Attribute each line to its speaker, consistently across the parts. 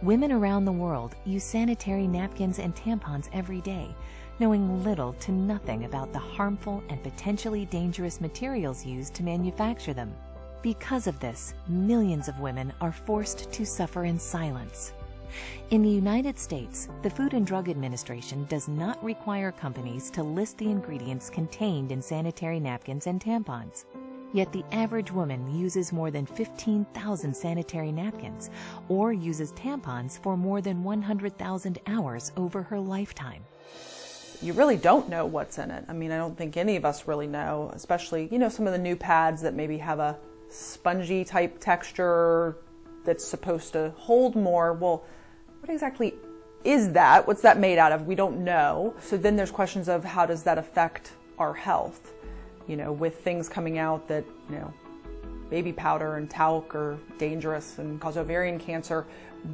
Speaker 1: Women around the world use sanitary napkins and tampons every day, knowing little to nothing about the harmful and potentially dangerous materials used to manufacture them. Because of this, millions of women are forced to suffer in silence. In the United States, the Food and Drug Administration does not require companies to list the ingredients contained in sanitary napkins and tampons. Yet the average woman uses more than 15,000 sanitary napkins or uses tampons for more than 100,000 hours over her lifetime.
Speaker 2: You really don't know what's in it. I mean, I don't think any of us really know, especially, some of the new pads that maybe have a spongy type texture that's supposed to hold more. Well, what exactly is that? What's that made out of? We don't know. So then there's questions of how does that affect our health? With things coming out that, baby powder and talc are dangerous and cause ovarian cancer,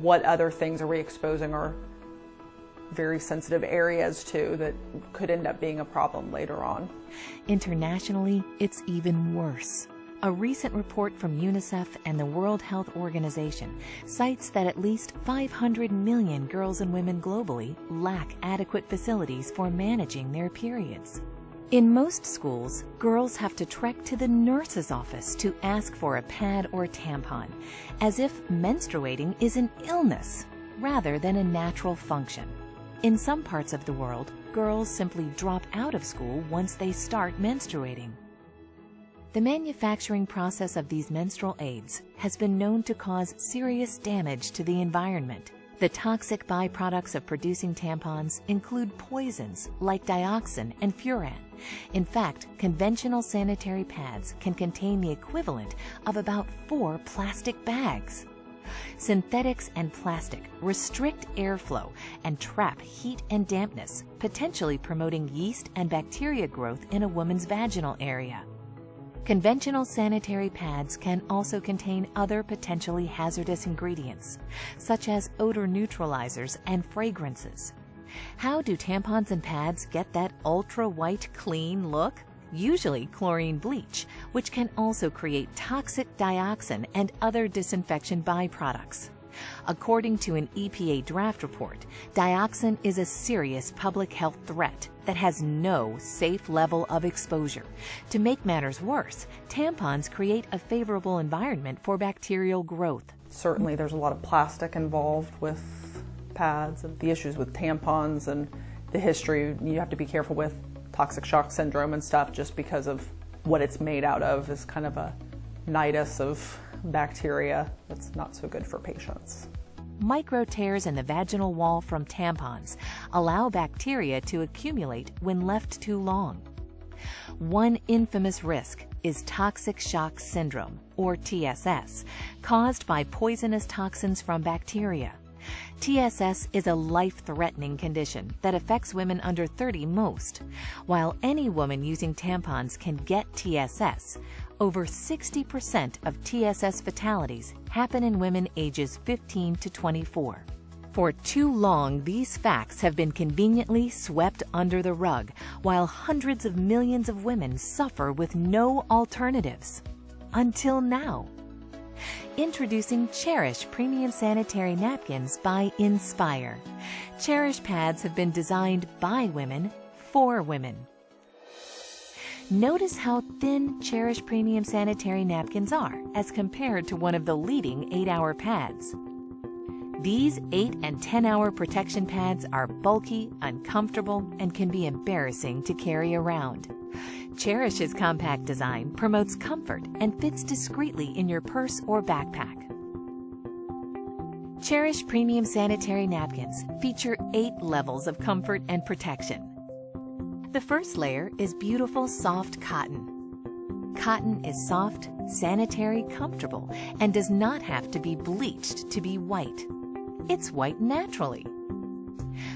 Speaker 2: what other things are we exposing our very sensitive areas to that could end up being a problem later on?
Speaker 1: Internationally, it's even worse. A recent report from UNICEF and the World Health Organization cites that at least 500 million girls and women globally lack adequate facilities for managing their periods. In most schools, girls have to trek to the nurse's office to ask for a pad or tampon, as if menstruating is an illness rather than a natural function. In some parts of the world, girls simply drop out of school once they start menstruating. The manufacturing process of these menstrual aids has been known to cause serious damage to the environment. The toxic byproducts of producing tampons include poisons like dioxin and furan. In fact, conventional sanitary pads can contain the equivalent of about 4 plastic bags. Synthetics and plastic restrict airflow and trap heat and dampness, potentially promoting yeast and bacteria growth in a woman's vaginal area. Conventional sanitary pads can also contain other potentially hazardous ingredients, such as odor neutralizers and fragrances. How do tampons and pads get that ultra-white clean look? Usually chlorine bleach, which can also create toxic dioxin and other disinfection byproducts. According to an EPA draft report, dioxin is a serious public health threat that has no safe level of exposure. To make matters worse, tampons create a favorable environment for bacterial growth.
Speaker 2: Certainly there's a lot of plastic involved with pads and the issues with tampons and the history. You have to be careful with toxic shock syndrome and stuff just because of what it's made out of is kind of a nidus of bacteria that's not so good for patients.
Speaker 1: Micro tears in the vaginal wall from tampons allow bacteria to accumulate when left too long. One infamous risk is toxic shock syndrome, or TSS, caused by poisonous toxins from bacteria. TSS is a life-threatening condition that affects women under 30 most. While any woman using tampons can get TSS, over 60% of TSS fatalities happen in women ages 15 to 24. For too long, these facts have been conveniently swept under the rug, while hundreds of millions of women suffer with no alternatives. Until now. Introducing Cherish Premium Sanitary Napkins by Nspire. Cherish pads have been designed by women for women. Notice how thin Cherish Premium Sanitary Napkins are as compared to one of the leading 8-hour pads. These 8 and 10-hour protection pads are bulky, uncomfortable, and can be embarrassing to carry around. Cherish's compact design promotes comfort and fits discreetly in your purse or backpack. Cherish Premium Sanitary Napkins feature 8 levels of comfort and protection. The first layer is beautiful soft cotton. Cotton is soft, sanitary, comfortable, and does not have to be bleached to be white. It's white naturally.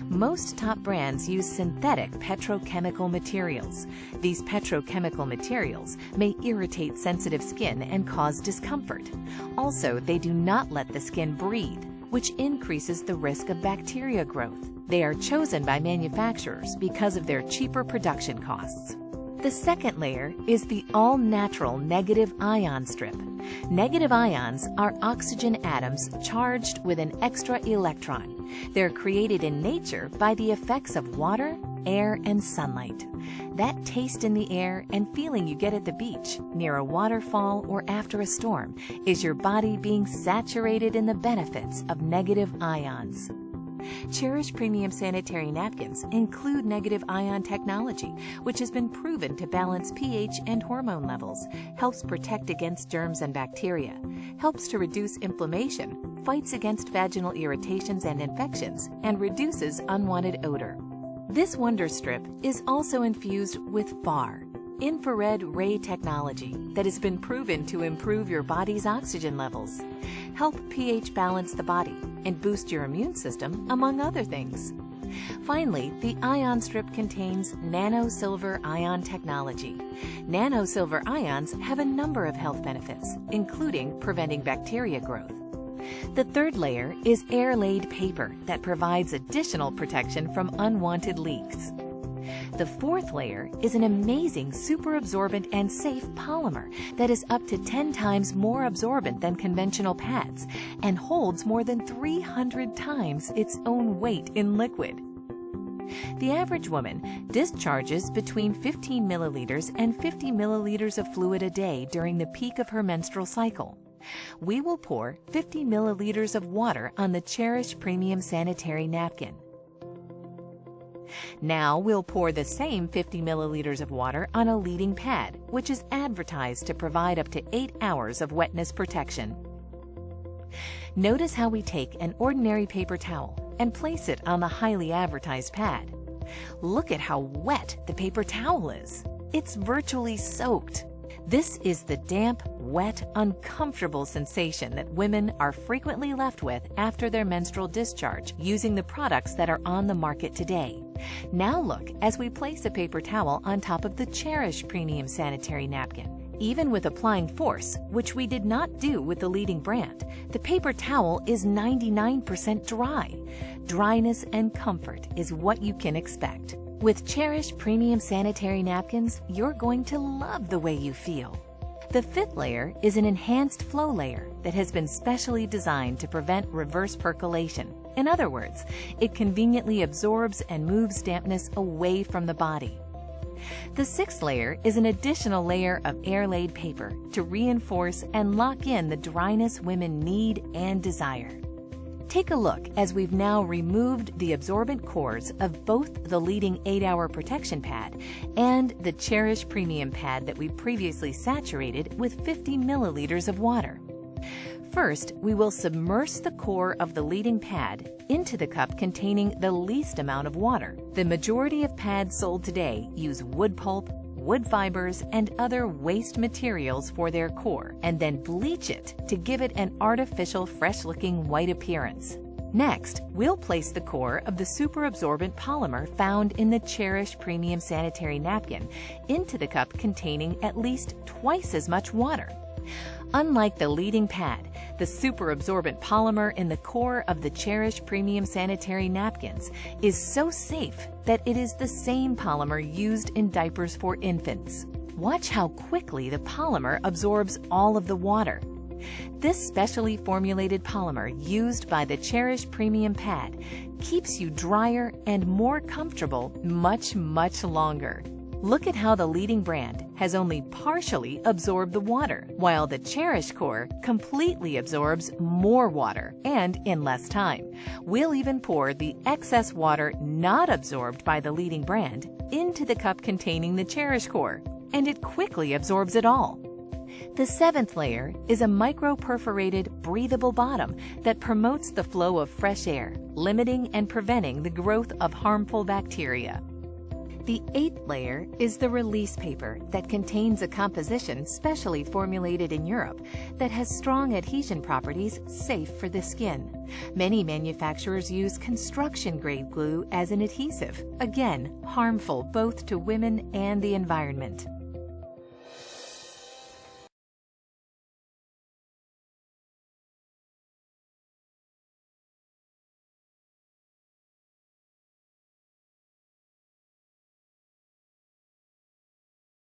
Speaker 1: Most top brands use synthetic petrochemical materials. These petrochemical materials may irritate sensitive skin and cause discomfort. Also, they do not let the skin breathe, which increases the risk of bacteria growth. They are chosen by manufacturers because of their cheaper production costs. The second layer is the all-natural negative ion strip. Negative ions are oxygen atoms charged with an extra electron. They're created in nature by the effects of water, air, and sunlight. That taste in the air and feeling you get at the beach, near a waterfall, or after a storm is your body being saturated in the benefits of negative ions. Cherish Premium Sanitary Napkins include negative ion technology, which has been proven to balance pH and hormone levels, helps protect against germs and bacteria, helps to reduce inflammation, fights against vaginal irritations and infections, and reduces unwanted odor. This wonder strip is also infused with FAR, infrared ray technology, that has been proven to improve your body's oxygen levels, help pH balance the body, and boost your immune system, among other things. Finally, the ion strip contains nano-silver ion technology. Nano-silver ions have a number of health benefits, including preventing bacteria growth. The third layer is air-laid paper that provides additional protection from unwanted leaks. The fourth layer is an amazing super absorbent and safe polymer that is up to 10 times more absorbent than conventional pads and holds more than 300 times its own weight in liquid. The average woman discharges between 15 milliliters and 50 milliliters of fluid a day during the peak of her menstrual cycle. We will pour 50 milliliters of water on the Cherish Premium Sanitary Napkin. Now we'll pour the same 50 milliliters of water on a leading pad, which is advertised to provide up to 8 hours of wetness protection. Notice how we take an ordinary paper towel and place it on the highly advertised pad. Look at how wet the paper towel is. It's virtually soaked. This is the damp, wet, uncomfortable sensation that women are frequently left with after their menstrual discharge using the products that are on the market today. Now look as we place a paper towel on top of the Cherish Premium Sanitary Napkin. Even with applying force, which we did not do with the leading brand, the paper towel is 99% dry. Dryness and comfort is what you can expect. With Cherish Premium Sanitary Napkins, you're going to love the way you feel. The fifth layer is an enhanced flow layer that has been specially designed to prevent reverse percolation. In other words, it conveniently absorbs and moves dampness away from the body. The sixth layer is an additional layer of air-laid paper to reinforce and lock in the dryness women need and desire. Take a look as we've now removed the absorbent cores of both the leading 8-hour protection pad and the Cherish Premium pad that we previously saturated with 50 milliliters of water. First, we will submerge the core of the leading pad into the cup containing the least amount of water. The majority of pads sold today use wood pulp, wood fibers, and other waste materials for their core, and then bleach it to give it an artificial, fresh-looking white appearance. Next, we'll place the core of the super absorbent polymer found in the Cherish Premium Sanitary Napkin into the cup containing at least twice as much water. Unlike the leading pad, the super absorbent polymer in the core of the Cherish Premium Sanitary Napkins is so safe that it is the same polymer used in diapers for infants. Watch how quickly the polymer absorbs all of the water. This specially formulated polymer used by the Cherish Premium pad keeps you drier and more comfortable much longer. Look at how the leading brand has only partially absorbed the water, while the Cherish core completely absorbs more water and in less time. We'll even pour the excess water not absorbed by the leading brand into the cup containing the Cherish core, and it quickly absorbs it all. The seventh layer is a micro-perforated, breathable bottom that promotes the flow of fresh air, limiting and preventing the growth of harmful bacteria. The eighth layer is the release paper that contains a composition specially formulated in Europe that has strong adhesion properties safe for the skin. Many manufacturers use construction-grade glue as an adhesive, again, harmful both to women and the environment.